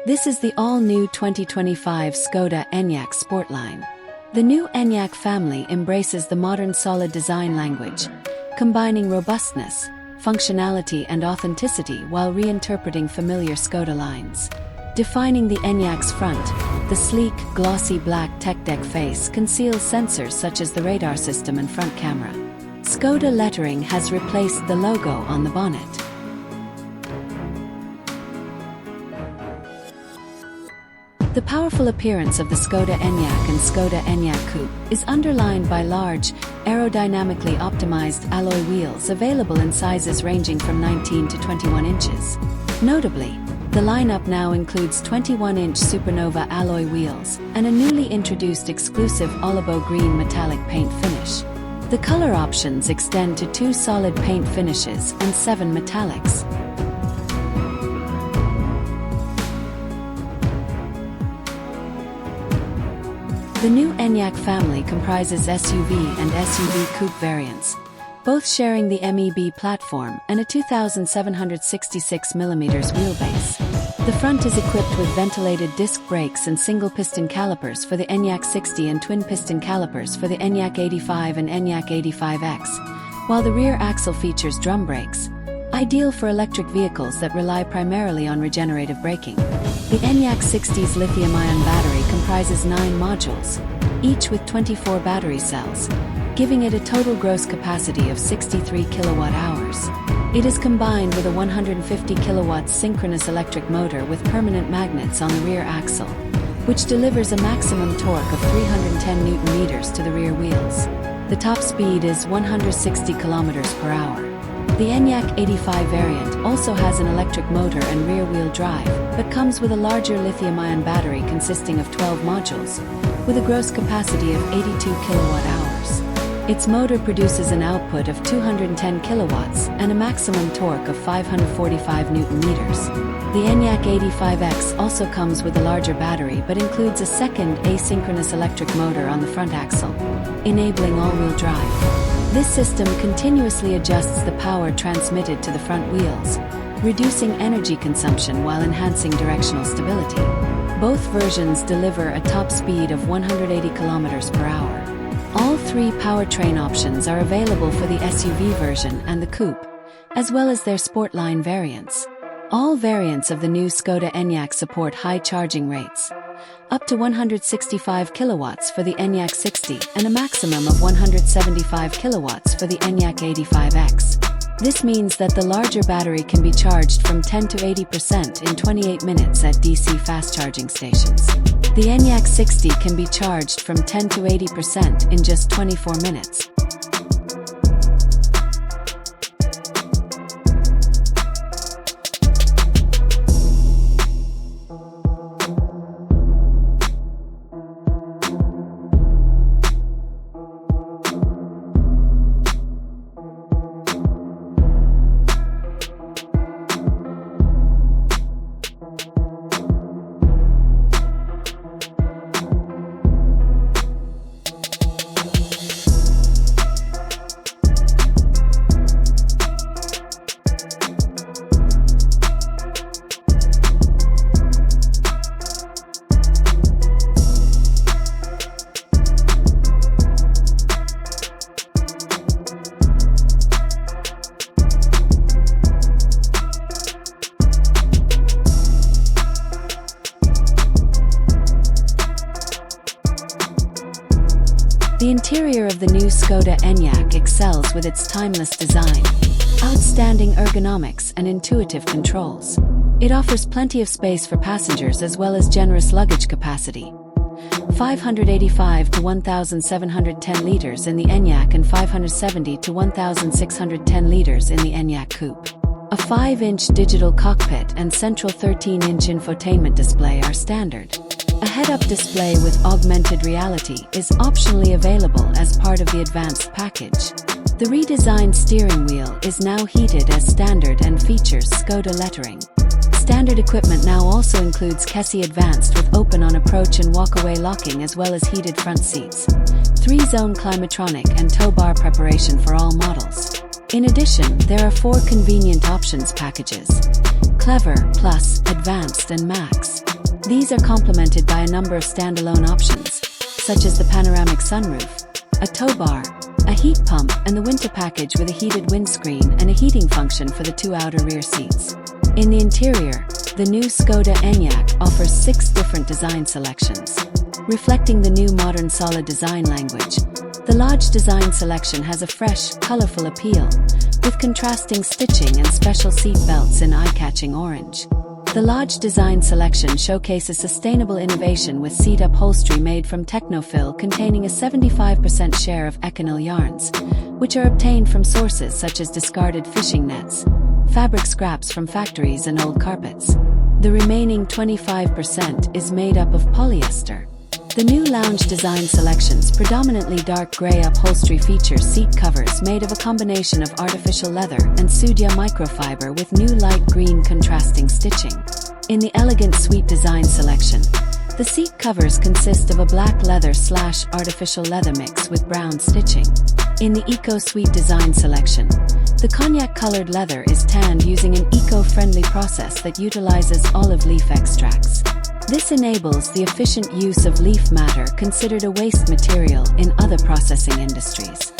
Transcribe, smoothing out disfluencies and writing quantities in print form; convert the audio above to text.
This is the all-new 2025 Skoda Enyaq Sportline. The new Enyaq family embraces the modern solid design language, combining robustness, functionality and authenticity while reinterpreting familiar Skoda lines. Defining the Enyaq's front, the sleek, glossy black tech deck face conceals sensors such as the radar system and front camera. Skoda lettering has replaced the logo on the bonnet. The powerful appearance of the Skoda Enyaq and Skoda Enyaq Coupe is underlined by large, aerodynamically optimized alloy wheels available in sizes ranging from 19 to 21 inches. Notably, the lineup now includes 21-inch Supernova alloy wheels and a newly introduced exclusive Olibo Green metallic paint finish. The color options extend to 2 solid paint finishes and 7 metallics. The new Enyaq family comprises SUV and SUV coupe variants, both sharing the MEB platform and a 2,766mm wheelbase. The front is equipped with ventilated disc brakes and single-piston calipers for the Enyaq 60 and twin-piston calipers for the Enyaq 85 and Enyaq 85X, while the rear axle features drum brakes, ideal for electric vehicles that rely primarily on regenerative braking. The Enyaq 60's lithium-ion battery comprises 9 modules, each with 24 battery cells, giving it a total gross capacity of 63 kilowatt-hours. It is combined with a 150 kilowatts synchronous electric motor with permanent magnets on the rear axle, which delivers a maximum torque of 310 Nm to the rear wheels. The top speed is 160 kilometers per hour. The Enyaq 85 variant also has an electric motor and rear-wheel drive, but comes with a larger lithium-ion battery consisting of 12 modules, with a gross capacity of 82 kilowatt-hours. Its motor produces an output of 210 kilowatts and a maximum torque of 545 Nm. The Enyaq 85X also comes with a larger battery but includes a second asynchronous electric motor on the front axle, enabling all-wheel drive. This system continuously adjusts the power transmitted to the front wheels, reducing energy consumption while enhancing directional stability. Both versions deliver a top speed of 180 km per hour. All 3 powertrain options are available for the SUV version and the coupe, as well as their Sportline variants. All variants of the new Skoda Enyaq support high charging rates, up to 165 kilowatts for the Enyaq 60 and a maximum of 175 kilowatts for the Enyaq 85X. This means that the larger battery can be charged from 10 to 80% in 28 minutes at DC fast charging stations. The Enyaq 60 can be charged from 10 to 80% in just 24 minutes. The interior of the new Skoda Enyaq excels with its timeless design, outstanding ergonomics and intuitive controls. It offers plenty of space for passengers as well as generous luggage capacity. 585 to 1,710 liters in the Enyaq and 570 to 1,610 liters in the Enyaq Coupe. A 5-inch digital cockpit and central 13-inch infotainment display are standard. A head-up display with augmented reality is optionally available as part of the advanced package. The redesigned steering wheel is now heated as standard and features Skoda lettering. Standard equipment now also includes Coupé Advanced with open on approach and walk-away locking as well as heated front seats, 3-zone climatronic and tow bar preparation for all models. In addition, there are 4 convenient options packages: Clever, Plus, Advanced and Max. These are complemented by a number of standalone options, such as the panoramic sunroof, a tow bar, a heat pump, and the winter package with a heated windscreen and a heating function for the 2 outer rear seats. In the interior, the new Skoda Enyaq offers 6 different design selections. Reflecting the new modern solid design language, the large design selection has a fresh, colorful appeal, with contrasting stitching and special seat belts in eye-catching orange. The large design selection showcases sustainable innovation with seat upholstery made from Technofill containing a 75% share of Econyl yarns, which are obtained from sources such as discarded fishing nets, fabric scraps from factories, and old carpets. The remaining 25% is made up of polyester. The new lounge design selections predominantly dark gray upholstery features seat covers made of a combination of artificial leather and Sudia microfiber with new light green contrasting stitching. In the elegant suite design selection, the seat covers consist of a black leather/artificial leather mix with brown stitching. In the Eco Suite design selection, the cognac-colored leather is tanned using an eco-friendly process that utilizes olive leaf extracts. This enables the efficient use of leaf matter considered a waste material in other processing industries.